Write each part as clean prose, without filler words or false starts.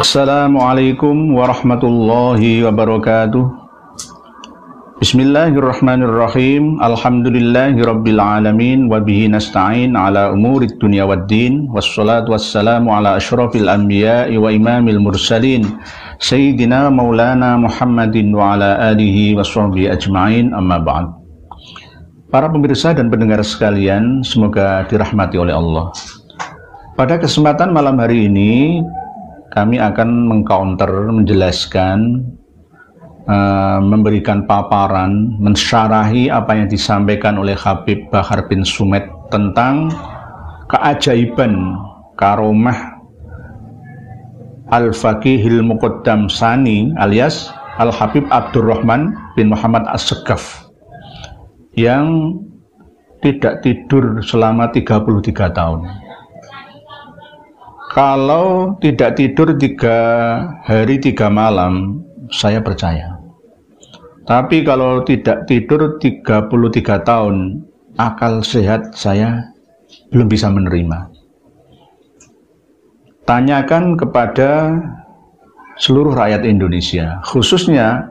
Assalamualaikum warahmatullahi wabarakatuh. Bismillahirrahmanirrahim. Alhamdulillahirabbil alamin wa bihi nasta'in ala umurid dunya waddin. Wassalatu wassalamu ala asyrafil anbiya'i wa imamil mursalin sayyidina maulana Muhammadin wa ala alihi washabbihi ajma'in, amma ba'd. Para pemirsa dan pendengar sekalian, semoga dirahmati oleh Allah. Pada kesempatan malam hari ini kami akan mengcounter, menjelaskan, memberikan paparan, mensyarahi apa yang disampaikan oleh Habib Bahar bin Sumed tentang keajaiban karomah Al-Faqihil Muqaddam Sani alias Al-Habib Abdurrahman bin Muhammad As-Segaf yang tidak tidur selama 33 tahun. Kalau tidak tidur 3 hari 3 malam, saya percaya. Tapi kalau tidak tidur 33 tahun, akal sehat saya belum bisa menerima. Tanyakan kepada seluruh rakyat Indonesia, khususnya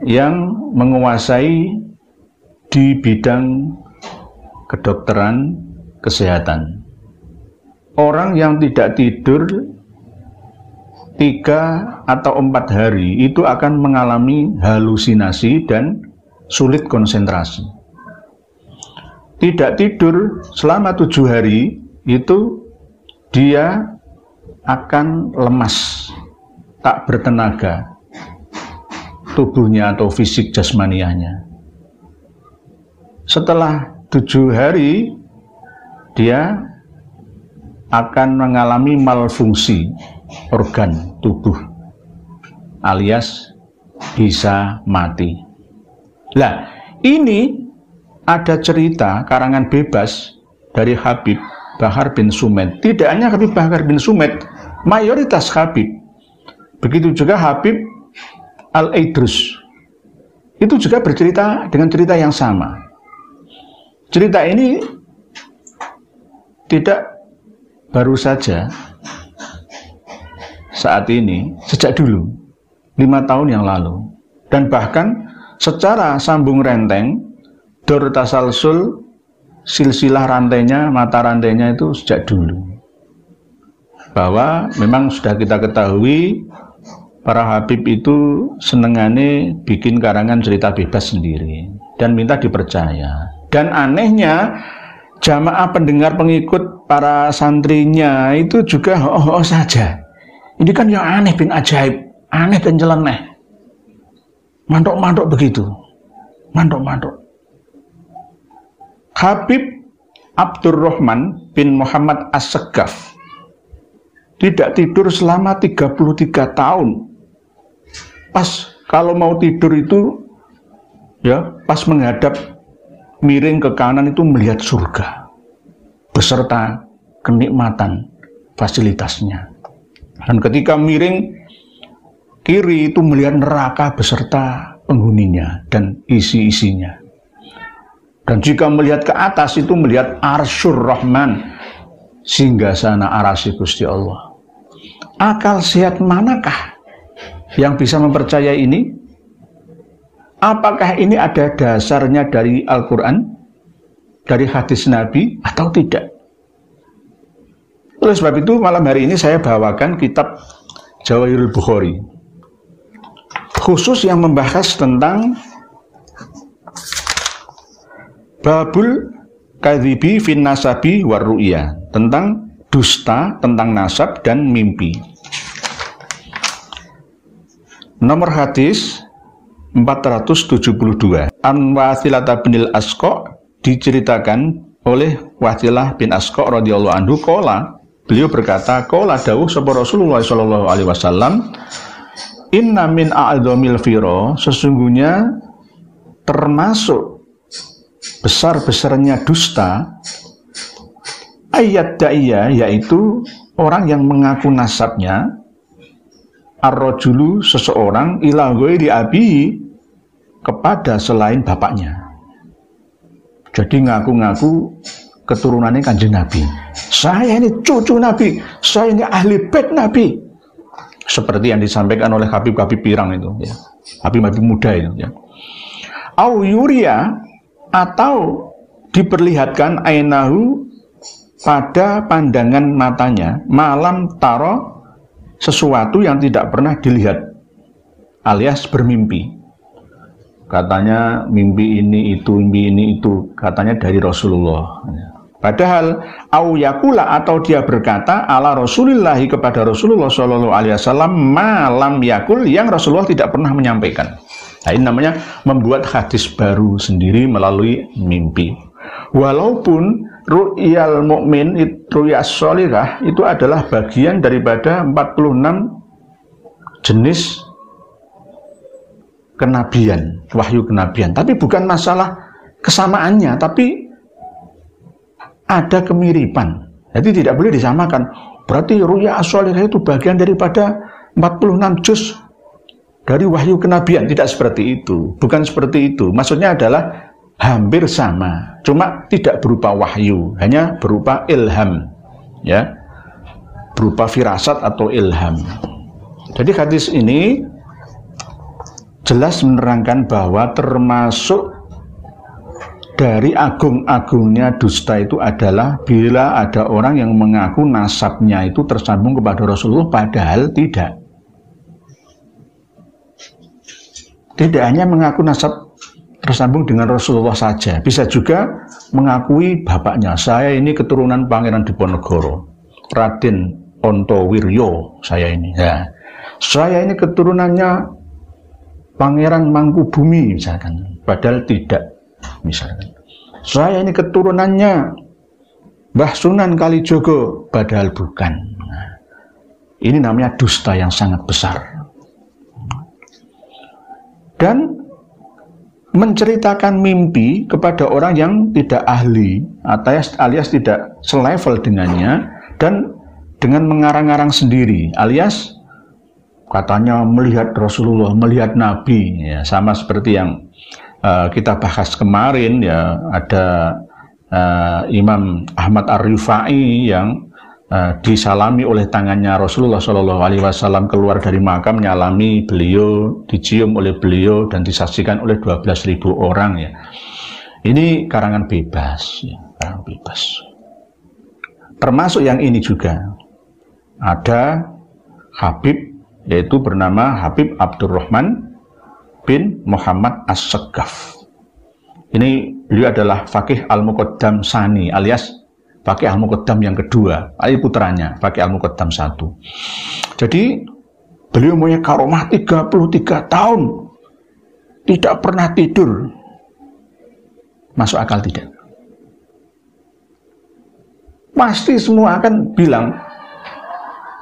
yang menguasai di bidang kedokteran kesehatan. Orang yang tidak tidur 3 atau 4 hari itu akan mengalami halusinasi dan sulit konsentrasi. Tidak tidur selama 7 hari itu dia akan lemas, tak bertenaga tubuhnya atau fisik jasmanianya. Setelah 7 hari dia akan mengalami malfungsi organ tubuh alias bisa mati. Lah, ini ada cerita karangan bebas dari Habib Bahar bin Sumed. Tidak hanya Habib Bahar bin Sumed, mayoritas Habib. Begitu juga Habib Al-Idrus. Itu juga bercerita dengan cerita yang sama. Cerita ini tidak baru saja saat ini, sejak dulu 5 tahun yang lalu, dan bahkan secara sambung renteng dor tasalsul, silsilah rantainya, mata rantainya itu sejak dulu, bahwa memang sudah kita ketahui para Habib itu senengane bikin karangan cerita bebas sendiri dan minta dipercaya. Dan anehnya jamaah pendengar pengikut para santrinya itu juga oh saja. Ini kan yang aneh bin ajaib, aneh dan nyeleneh. Mantok-mantok begitu. Mantok-mantok. Habib Abdurrahman bin Muhammad As-Segaf tidak tidur selama 33 tahun. Pas kalau mau tidur itu ya, pas menghadap miring ke kanan itu melihat surga beserta kenikmatan fasilitasnya, dan ketika miring kiri itu melihat neraka beserta penghuninya dan isi-isinya, dan jika melihat ke atas itu melihat Arsyur Rahman, singgasana arasy Gusti Allah. Akal sehat manakah yang bisa mempercayai ini? Apakah ini ada dasarnya dari Al-Quran, dari hadis Nabi, atau tidak? Oleh sebab itu, malam hari ini saya bawakan kitab Jawahirul Bukhari, khusus yang membahas tentang Babul Kadhibi fin Nasabi war Ru'ya, tentang dusta, tentang nasab dan mimpi. Nomor hadis 472. An Wathilah bin Asqa, diceritakan oleh Wathilah bin Asqa radhiyallahu anhu, qala, beliau berkata, qala dawuh sapa Rasulullah sallallahu alaihi wasallam, inna min a'dzamil fira, sesungguhnya termasuk besar-besarnya dusta, ayat da'iyah, yaitu orang yang mengaku nasabnya, ar-rajulu, seseorang, ila ghairi abihi, kepada selain bapaknya. Jadi ngaku-ngaku keturunannya Kanjeng Nabi. Saya ini cucu Nabi, saya ini ahli bait Nabi. seperti yang disampaikan oleh Habib-Habib pirang itu, ya. Habib-Habib muda itu, ya. Au yuria, atau diperlihatkan ainahu pada pandangan matanya, malam taro, sesuatu yang tidak pernah dilihat, alias bermimpi. Katanya mimpi ini itu, katanya dari Rasulullah. Padahal au yakula, atau dia berkata ala Rasulillahi, kepada Rasulullah Shallallahu Alaihi Wasallam, malam yakul, yang Rasulullah tidak pernah menyampaikan. Nah, ini namanya membuat hadis baru sendiri melalui mimpi. Walaupun ru'yal mukmin, ru'yas sholihah, itu adalah bagian daripada 46 jenis kenabian, wahyu kenabian. Tapi bukan masalah kesamaannya, tapi ada kemiripan. Jadi tidak boleh disamakan. Berarti ru'ya as-sholihah itu bagian daripada 46 juz dari wahyu kenabian. Tidak seperti itu. Bukan seperti itu. Maksudnya adalah hampir sama. Cuma tidak berupa wahyu. Hanya berupa ilham. Ya, berupa firasat atau ilham. Jadi hadis ini jelas menerangkan bahwa termasuk dari agung-agungnya dusta itu adalah bila ada orang yang mengaku nasabnya itu tersambung kepada Rasulullah, padahal tidak. Tidak hanya mengaku nasab tersambung dengan Rasulullah saja, bisa juga mengakui bapaknya. Saya ini keturunan Pangeran Diponegoro, Raden Ontowiryo, saya ini. Ya. Saya ini keturunannya Pangeran Mangkubumi, misalkan. Padahal tidak. Misalkan, saya ini keturunannya Mbah Sunan Kalijogo, padahal bukan. Nah, ini namanya dusta yang sangat besar. Dan menceritakan mimpi kepada orang yang tidak ahli, alias tidak selevel dengannya, dan dengan mengarang-arang sendiri, alias katanya melihat Rasulullah, melihat Nabi, ya, sama seperti yang kita bahas kemarin, ya, ada Imam Ahmad Ar-Rifai yang disalami oleh tangannya Rasulullah Shallallahu Alaihi Wasallam, keluar dari makam, nyalami beliau, dicium oleh beliau, dan disaksikan oleh 12.000 orang. Ya. Ini karangan bebas, ya, karangan bebas. Termasuk yang ini juga ada Habib, yaitu bernama Habib Abdurrahman bin Muhammad As-Saggaf. Ini beliau adalah Faqih Al-Muqaddam Sani, alias Faqih Al-Muqaddam yang kedua, putranya Faqih Al-Muqaddam 1. Jadi beliau punya karomah 33 tahun tidak pernah tidur. Masuk akal tidak? Pasti semua akan bilang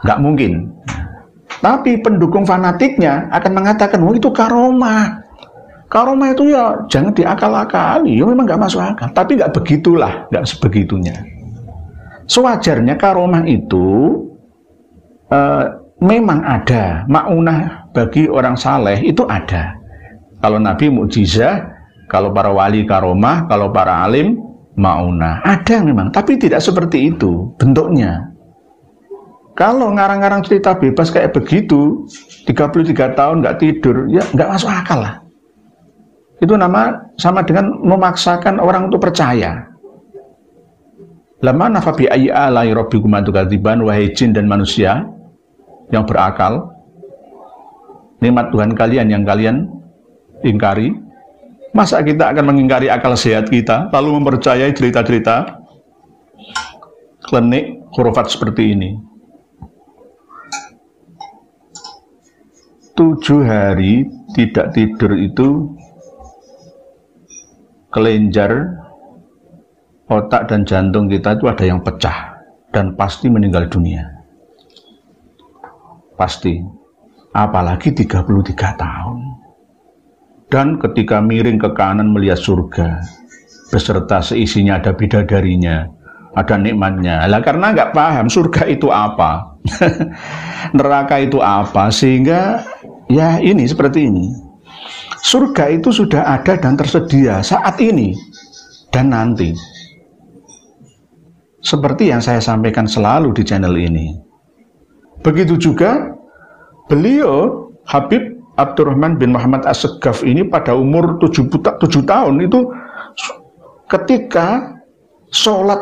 nggak mungkin. Tapi pendukung fanatiknya akan mengatakan, oh itu karomah. Karomah itu ya jangan diakal-akali, ya memang nggak masuk akal. Tapi nggak begitulah, nggak sebegitunya. Sewajarnya karomah itu memang ada, maunah bagi orang saleh itu ada. Kalau Nabi mukjizah, kalau para wali karomah, kalau para alim maunah, ada memang. Tapi tidak seperti itu bentuknya. Kalau ngarang-ngarang cerita bebas kayak begitu, 33 tahun nggak tidur, ya nggak masuk akal lah. Itu sama dengan memaksakan orang untuk percaya. Lama nafabi ayyi alai rabbikum tukadziban, wahai jin dan manusia yang berakal, nikmat Tuhan kalian yang kalian ingkari. Masa kita akan mengingkari akal sehat kita, lalu mempercayai cerita-cerita klenik khurafat seperti ini? 7 hari tidak tidur itu kelenjar otak dan jantung kita itu ada yang pecah dan pasti meninggal dunia. Pasti. Apalagi 33 tahun. Dan ketika miring ke kanan melihat surga beserta seisinya, ada bidadarinya, ada nikmatnya. Lah karena nggak paham surga itu apa, neraka itu apa, sehingga ya ini seperti ini. Surga itu sudah ada dan tersedia saat ini dan nanti. Seperti yang saya sampaikan selalu di channel ini. Begitu juga beliau Habib Abdurrahman bin Muhammad As-Segaf ini pada umur 7 tahun itu ketika sholat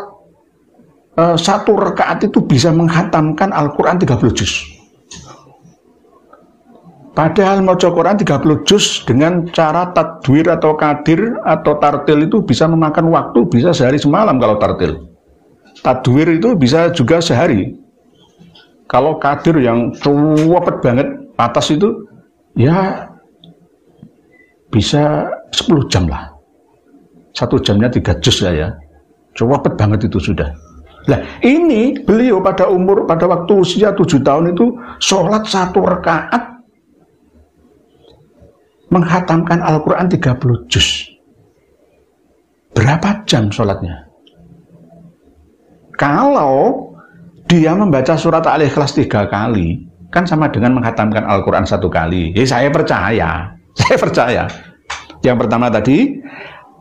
satu rakaat itu bisa menghatamkan Al-Quran 30 juz. Padahal maca Quran 30 juz dengan cara tadwir atau kadir atau tartil itu bisa memakan waktu bisa sehari semalam kalau tartil. Tadwir itu bisa juga sehari. Kalau kadir yang cepet banget atas itu ya bisa 10 jam lah. 1 jamnya 3 juz lah ya. Cepet banget itu sudah. Nah ini beliau pada waktu usia 7 tahun itu sholat 1 rakaat menghatamkan Al-Quran 30 juz. Berapa jam sholatnya? Kalau dia membaca surat Al-Ikhlas 3 kali, kan sama dengan menghatamkan Al-Quran 1 kali. Ya saya percaya. Yang pertama tadi,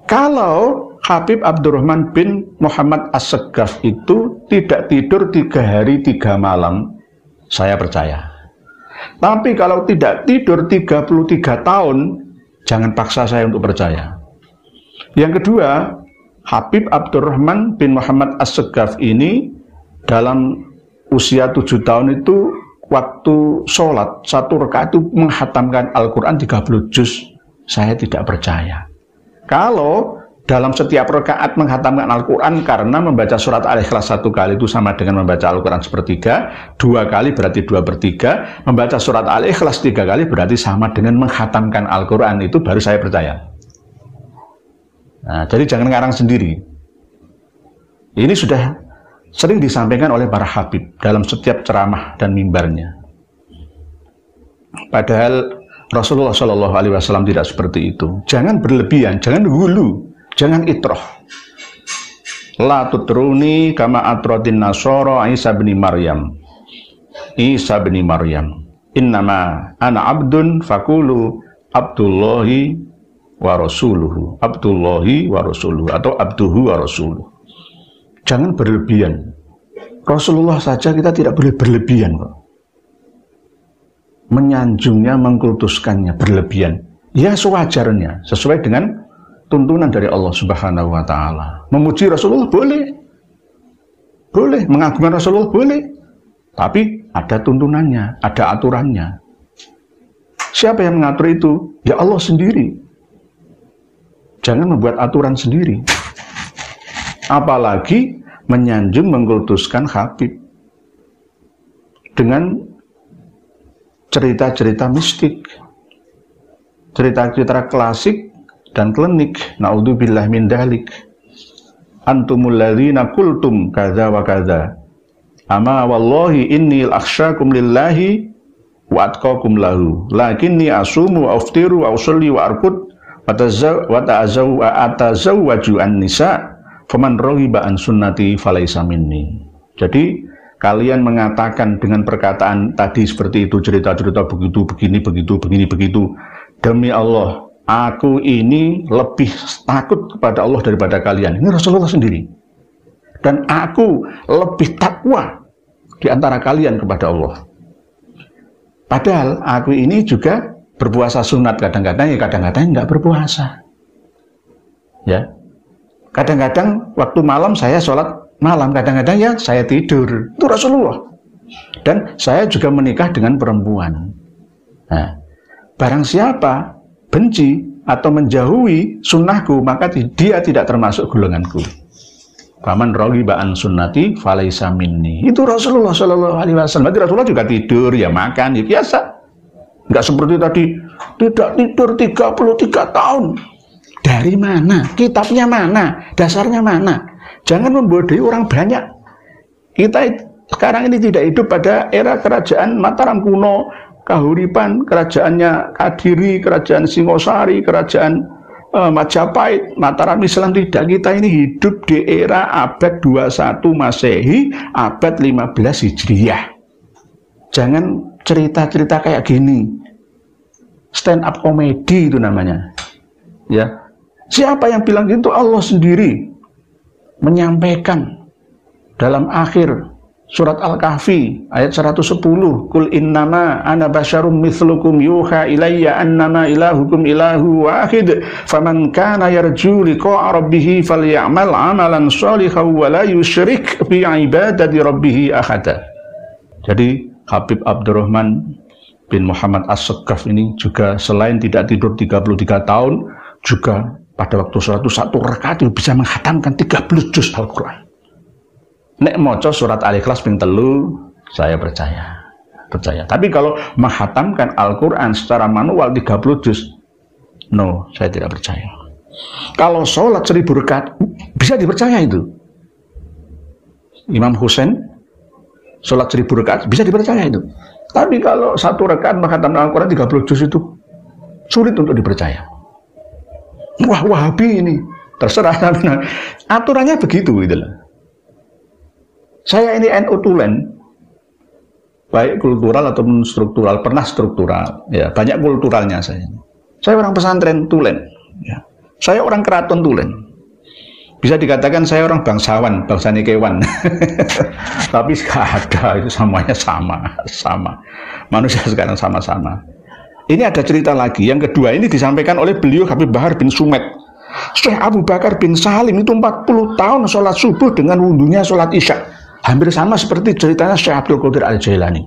kalau Habib Abdurrahman bin Muhammad As-Segaf itu tidak tidur 3 hari 3 malam, saya percaya. Tapi kalau tidak tidur 33 tahun, jangan paksa saya untuk percaya. Yang kedua, Habib Abdurrahman bin Muhammad As-Segaf ini dalam usia 7 tahun itu waktu sholat 1 rakaat itu menghatamkan Al-Quran 30 juz, saya tidak percaya. Kalau dalam setiap rakaat menghatamkan Al-Quran karena membaca surat Al-Ikhlas 1 kali itu sama dengan membaca Al-Quran sepertiga, 2 kali berarti 2/3, membaca surat Al-Ikhlas 3 kali berarti sama dengan menghatamkan Al-Quran, itu baru saya percaya. Nah, jadi jangan ngarang sendiri. Ini sudah sering disampaikan oleh para habib dalam setiap ceramah dan mimbarnya. Padahal Rasulullah SAW tidak seperti itu. Jangan berlebihan, jangan hulu, jangan itroh. La tutruni kama atrotin nasoro Isa bin Maryam. Innama ana abdun fakulu Abdullahi wa rasuluhu. Abdullahi wa rasuluhu atau abduhu wa rasuluhu. Jangan berlebihan. Rasulullah saja kita tidak boleh berlebihan kok. Menyanjungnya, mengkultuskannya berlebihan. Ya sewajarnya, sesuai dengan tuntunan dari Allah Subhanahu wa taala. Memuji Rasulullah boleh. Boleh, mengagungkan Rasulullah boleh. Tapi ada tuntunannya, ada aturannya. Siapa yang mengatur itu? Ya Allah sendiri. Jangan membuat aturan sendiri. Apalagi menyanjung, mengkultuskan Habib dengan cerita-cerita mistik, cerita-cerita klasik dan klinik. Naudzubillah min dalik. Antumul ladzina qultum kadza wa kadza. Ama wallahi inni akhsyakum lillahi wa atqakum lahu. Lakinni asumu wa aftiru wa usolli wa arqud wa atazawwaju an-nisa. Faman raghiba an sunnati falaysa minni. Jadi kalian mengatakan dengan perkataan tadi seperti itu, cerita-cerita begitu, begitu. Demi Allah, aku ini lebih takut kepada Allah daripada kalian. Ini Rasulullah sendiri. Dan aku lebih takwa di antara kalian kepada Allah. Padahal aku ini juga berpuasa sunat kadang-kadang, ya kadang-kadang enggak berpuasa. Ya. Kadang-kadang waktu malam saya sholat malam, kadang-kadang ya saya tidur. Itu Rasulullah. Dan saya juga menikah dengan perempuan. Nah, barang siapa benci atau menjauhi sunnahku, maka dia tidak termasuk golonganku. Faman raghiba an sunnati falaysa minni. Itu Rasulullah SAW. Berarti Rasulullah juga tidur, ya makan, ya biasa. Enggak seperti tadi, tidak tidur 33 tahun. Dari mana? Kitabnya mana? Dasarnya mana? Jangan membodohi orang banyak. Kita sekarang ini tidak hidup pada era kerajaan Mataram kuno, Kahuripan, kerajaannya Kadiri, kerajaan Singosari, kerajaan Majapahit, Mataram Islam. Tidak, kita ini hidup di era abad 21 Masehi, abad 15 Hijriah. Jangan cerita-cerita kayak gini. Stand up comedy itu namanya. Ya. Siapa yang bilang gitu? Allah sendiri menyampaikan dalam akhir Surat Al-Kahfi ayat 110, Qul innama ana basyarum mithlukum yuha ilayya annama ilahukum ilahu wahid faman kana yarju liqa'a rabbih falyamal amalan shalihan wa la yusyrik bi ibadati rabbih ahada. Jadi Habib Abdurrahman bin Muhammad As-Saqqaf ini juga selain tidak tidur 33 tahun, juga pada waktu sholat itu satu rakaat bisa menghatamkan 13 juz Al-Quran. Nek moco surat Al-Ikhlas ping 3, saya percaya. Tapi kalau menghatamkan Al-Quran secara manual 30 juz, no, saya tidak percaya. Kalau sholat 1000 rakaat bisa dipercaya itu. Imam Husain sholat 1000 rakaat bisa dipercaya itu. Tapi kalau satu rakaat menghatamkan Al-Quran 30 juz itu sulit untuk dipercaya. Wah, Wahabi ini terserah. Aturannya begitu gitu loh. Saya ini NU tulen, baik kultural ataupun struktural, pernah struktural, ya banyak kulturalnya saya. Saya orang pesantren tulen, ya. Saya orang keraton tulen. Bisa dikatakan saya orang bangsawan, bangsa nikewan. Tapi gak ada, itu semuanya sama. Manusia sekarang sama-sama. Ini ada cerita lagi. Yang kedua ini disampaikan oleh beliau Habib Bahar bin Sumed. Syekh Abu Bakar bin Salim itu 40 tahun sholat subuh dengan wudhunya sholat isya. Hampir sama seperti ceritanya Syekh Abdul Qadir Al-Jailani.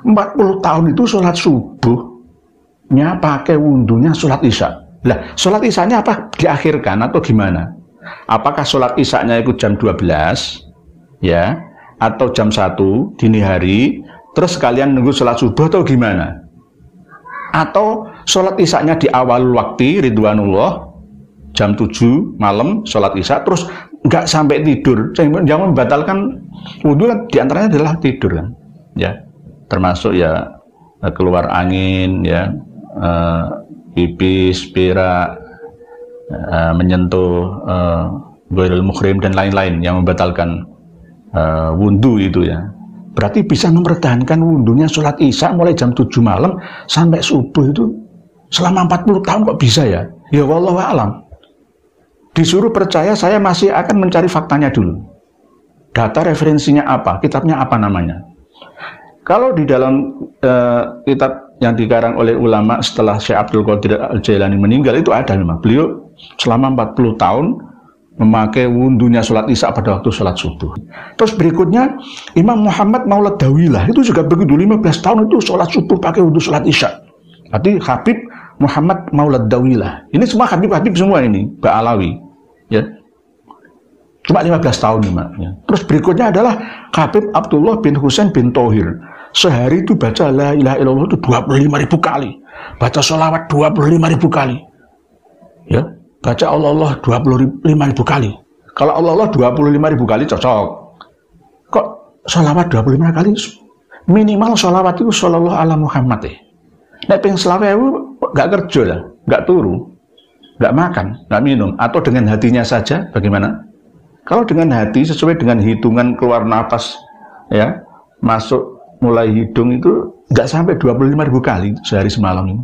40 tahun itu sholat subuhnya pakai wudhunya sholat isya. Lah, sholat isyanya apa? Diakhirkan atau gimana? Apakah sholat isyanya itu jam 12 ya, atau jam 1 dini hari, terus kalian nunggu sholat subuh atau gimana? Atau sholat isyanya di awal waktu Ridwanullah jam 7 malam sholat isya, terus nggak sampai tidur. Yang membatalkan wudhu kan diantaranya adalah tidur kan, ya, termasuk ya keluar angin, ya, pipis, berak, menyentuh ghairul muhrim dan lain-lain yang membatalkan wudhu itu ya. Berarti bisa mempertahankan wudhunya sholat isya mulai jam 7 malam sampai subuh itu selama 40 tahun kok bisa ya? Ya wallahu a'lam. Disuruh percaya, saya masih akan mencari faktanya dulu. Data referensinya apa? Kitabnya apa namanya? Kalau di dalam kitab yang dikarang oleh ulama setelah Syekh Abdul Qadir Al-Jailani meninggal itu ada memang. Beliau selama 40 tahun memakai wudhunya sholat isya pada waktu sholat subuh. Terus berikutnya Imam Muhammad Maulad Dawilah itu juga begitu, 15 tahun itu sholat subuh pakai wudhu sholat isya. Berarti Habib Muhammad Maulad Dawilah. Ini semua Habib-Habib semua ini, Ba'alawi, ya. Cuma 15 tahun ya. Terus berikutnya adalah Habib Abdullah bin Husain bin Thohir. Sehari itu baca la ilaha illallah itu 25.000 kali. Baca sholawat 25.000 kali. Ya, baca Allah 25.000 kali. Kalau Allah 25.000 kali cocok. Kok sholawat 25 kali? Minimal sholawat itu sallallahu ala Muhammad ya. Nek ping selawe nggak kerja lah, nggak turu, nggak makan, nggak minum, atau dengan hatinya saja, bagaimana? Kalau dengan hati sesuai dengan hitungan keluar nafas, ya, masuk mulai hidung itu nggak sampai 25.000 kali sehari semalam ini.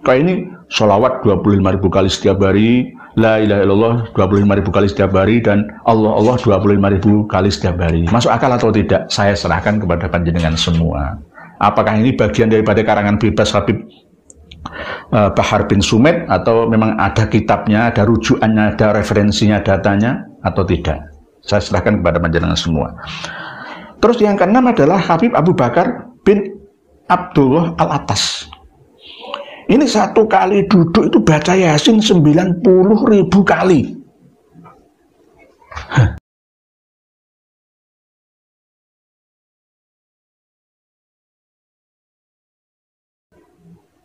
Kayak ini sholawat 25.000 kali setiap hari, la ilaha illallah 25.000 kali setiap hari, dan Allah 25.000 kali setiap hari. Masuk akal atau tidak? Saya serahkan kepada panjenengan semua. Apakah ini bagian daripada karangan bebas Habib Bahar bin Sumed, atau memang ada kitabnya, ada rujukannya, ada referensinya, datanya, atau tidak? Saya serahkan kepada panjenengan semua. Terus yang keenam adalah Habib Abu Bakar bin Abdullah Al-Atas. Ini satu kali duduk itu baca Yasin 90.000 kali.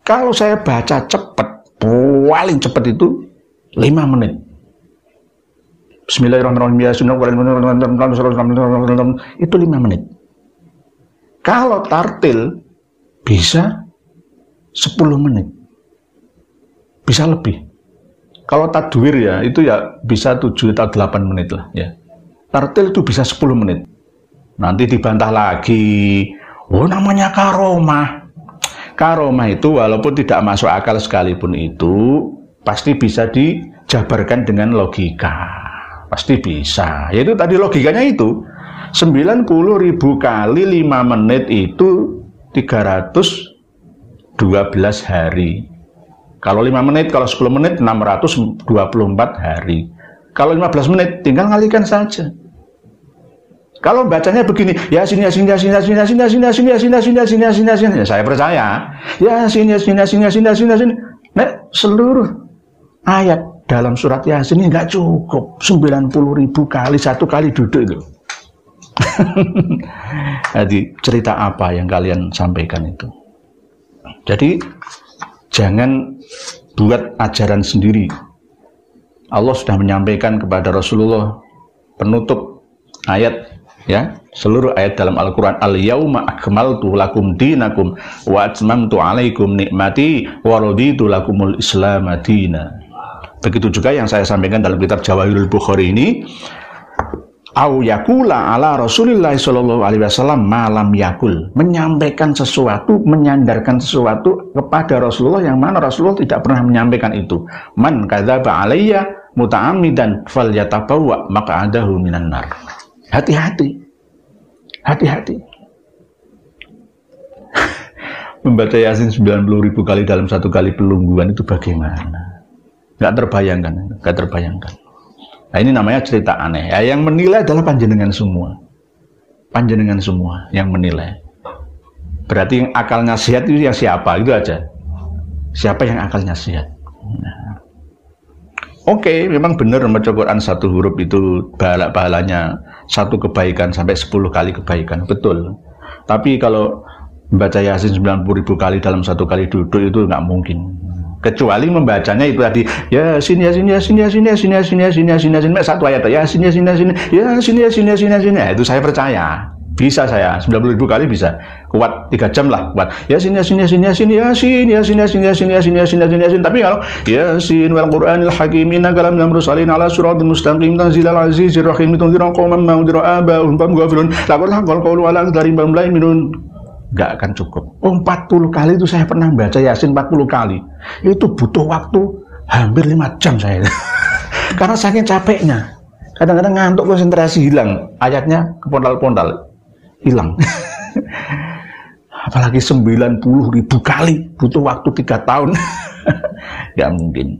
Kalau saya baca cepat, paling cepat itu 5 menit. Bismillahirrahmanirrahim. Itu 5 menit. Kalau tartil bisa 10 menit. Bisa lebih. Kalau tadwir ya, itu ya bisa 7 atau 8 menit lah ya. Tartil itu bisa 10 menit. Nanti dibantah lagi. Oh, namanya karomah. Karomah itu walaupun tidak masuk akal sekalipun itu pasti bisa dijabarkan dengan logika. Pasti bisa. Yaitu tadi logikanya itu. 90.000 kali 5 menit itu 312 hari. Kalau 5 menit, kalau 10 menit 624 hari. Kalau 15 menit tinggal ngalikan saja. Kalau bacanya begini, Yasin, Yasin, Yasin, Yasin, Yasin, Yasin, Yasin, Yasin, Yasin, Yasin, Yasin, Yasin, ya saya percaya. Yasin, Yasin, Yasin, Yasin, Yasin, Yasin. Nek seluruh ayat dalam surat Yasin ini nggak cukup 90.000 kali, satu kali duduk itu. Jadi cerita apa yang kalian sampaikan itu? Jadi jangan buat ajaran sendiri. Allah sudah menyampaikan kepada Rasulullah penutup ayat, ya, seluruh ayat dalam Al-Quran, al-yauma akmaltu lakum dinakum wa atmamtu alaikum nikmati wa raditu lakumul islam dina. Begitu juga yang saya sampaikan dalam kitab Jawahirul Bukhari ini, au yakula ala Rasulillah sallallahu alaihi wasallam malam yakul, menyampaikan sesuatu, menyandarkan sesuatu kepada Rasulullah yang mana Rasulullah tidak pernah menyampaikan itu. Man kadzaba alayya muta'ammidan falyatabawwa maq'adahu minan nar. Hati-hati. Hati-hati. Membaca Yasin 90.000 kali dalam satu kali pelungguan itu bagaimana? Nggak terbayangkan, nggak terbayangkan. Nah, ini namanya cerita aneh. Ya, yang menilai adalah panjenengan semua. Panjenengan semua yang menilai. Berarti yang akalnya sehat itu yang siapa? Itu aja. Siapa yang akalnya sehat? Nah. Oke, memang benar membaca Quran satu huruf itu pahalanya satu kebaikan sampai 10 kali kebaikan. Betul. Tapi kalau membaca Yasin 90.000 kali dalam satu kali duduk itu nggak mungkin. Kecuali membacanya itu tadi Yasin, Yasin, Yasin, Yasin, Yasin, Yasin, Yasin, Yasin, Yasin, satu ayat Yasin, Yasin, Yasin, Yasin, Yasin, Yasin, Yasin, itu saya percaya. Bisa saya 90.000 kali bisa. Kuat 3 jam lah kuat. Yasin, Yasin, Yasin, Yasin, Yasin, Yasin, Yasin, Yasin, Yasin, Yasin, Yasin, Yasin. Tapi kalau Yasin wal Qur'anil Hakim innaka laminal mursalin ala siratal mustaqim tanzilal azizir rahim tunzira qauman ma unzira abahum fahum ghafilun laqad haqqal qawlu ala aktsarihim fahum la yu'minun. Nggak akan cukup. 40 kali itu saya pernah baca Yasin 40 kali. Itu butuh waktu hampir 5 jam saya. Karena saking capeknya. Kadang-kadang ngantuk, konsentrasi hilang. Ayatnya kepondal-pondal. Hilang. Apalagi 90.000 kali. Butuh waktu 3 tahun. Nggak mungkin.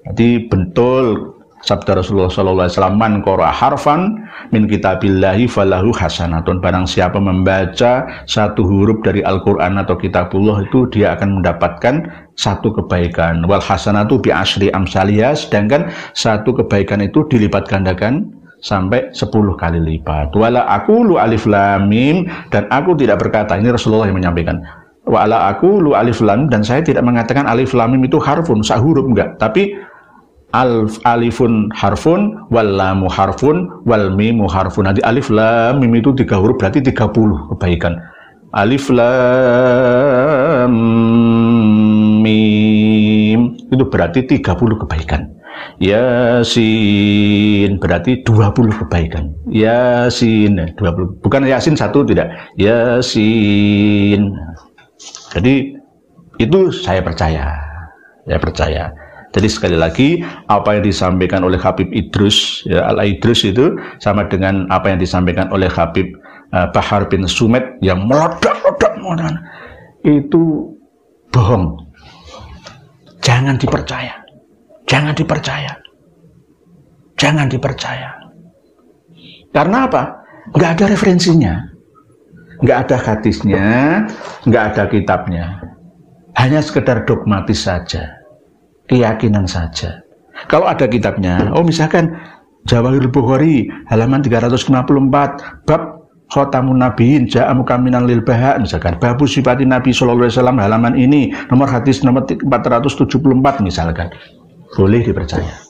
Jadi betul sabda Rasulullah SAW, man qara harfan min kitabillahi falahu hasanatun. Barang siapa membaca satu huruf dari Al-Quran atau kitabullah itu dia akan mendapatkan satu kebaikan. Wal hasanatu bi asyri amsaliyah, sedangkan satu kebaikan itu dilipat gandakan sampai 10 kali lipat. Wala aqulu alif lam mim, dan aku tidak berkata, ini Rasulullah yang menyampaikan, wala aqulu alif lam, dan saya tidak mengatakan alif lam mim itu harfun, sahuruf, enggak, tapi alifun harfun, wal lamu harfun, wal mimu harfun. Nanti alif lam mim itu 3 huruf, berarti 30 kebaikan. Alif lam mim itu berarti 30 kebaikan. Yasin berarti 20 kebaikan. Yasin 20, bukan Yasin 1, tidak. Yasin. Jadi itu saya percaya. Saya percaya. Jadi sekali lagi, apa yang disampaikan oleh Habib Idrus, ya, Al-Idrus itu sama dengan apa yang disampaikan oleh Habib Bahar bin Sumed yang meledak-ledak, itu bohong. Jangan dipercaya. Jangan dipercaya. Jangan dipercaya. Karena apa? Nggak ada referensinya. Nggak ada hadisnya, nggak ada kitabnya. Hanya sekedar dogmatis saja. Keyakinan saja. Kalau ada kitabnya, misalkan Jawahirul Bukhari halaman 354 bab Khotamun Nabiin ja'a mukaminan lil baha, misalkan babu sifati Nabi sallallahu alaihi wasallam halaman ini, nomor hadis nomor 474 misalkan. Boleh dipercaya.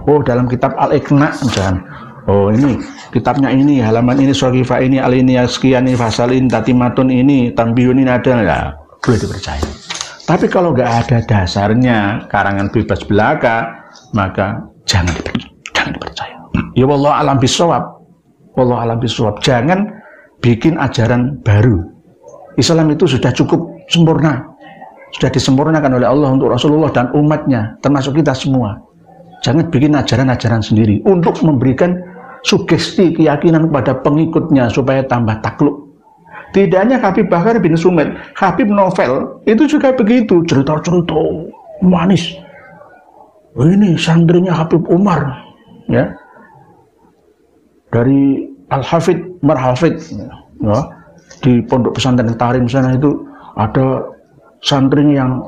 Dalam kitab Al-Iqna misalkan. Ini kitabnya ini, halaman ini, Sohifah ini, aliniyah sekian ini, fasalin, tatimatun ini, tambihun ini ada, ya, boleh dipercaya. Tapi kalau nggak ada dasarnya, karangan bebas belaka, maka jangan dipercaya. Ya wallahu a'lam bishawab. Wallahu a'lam bishawab. Jangan bikin ajaran baru. Islam itu sudah cukup sempurna. Sudah disempurnakan oleh Allah untuk Rasulullah dan umatnya, termasuk kita semua. Jangan bikin ajaran-ajaran sendiri untuk memberikan sugesti keyakinan kepada pengikutnya supaya tambah takluk. Tidak hanya Habib Bakar bin Sumed, Habib Novel itu juga begitu, cerita-cerita manis. Ini santrinya Habib Umar, ya, dari Al-Hafidh Marhafidh, ya, di pondok pesantren Tarim sana itu ada santri yang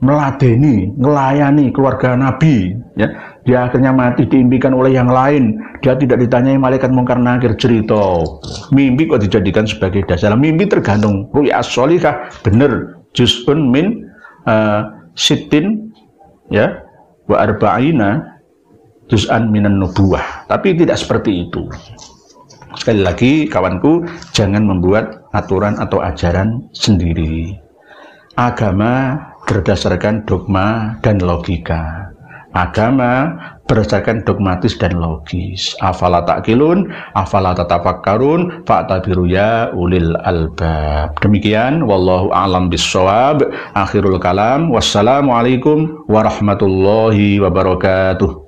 meladeni, melayani keluarga Nabi, ya. Dia akhirnya mati diimpikan oleh yang lain. Dia tidak ditanyai malaikat mungkar nakir, cerita. Mimpi kok dijadikan sebagai dasar. Mimpi tergantung. Ru'ya as-sholihah benar. Juz'un min sittin, ya, wa arba'ina juz'an minan nubuwah. Tapi tidak seperti itu. Sekali lagi kawanku, jangan membuat aturan atau ajaran sendiri. Agama berdasarkan dogma dan logika. Agama berdasarkan dogmatis dan logis. Afala ta'qilun, afala tatafakkarun, fa'tabiru ya ulil albab. Demikian, wallahu a'lam bissawab. Akhirul kalam, wassalamualaikum warahmatullahi wabarakatuh.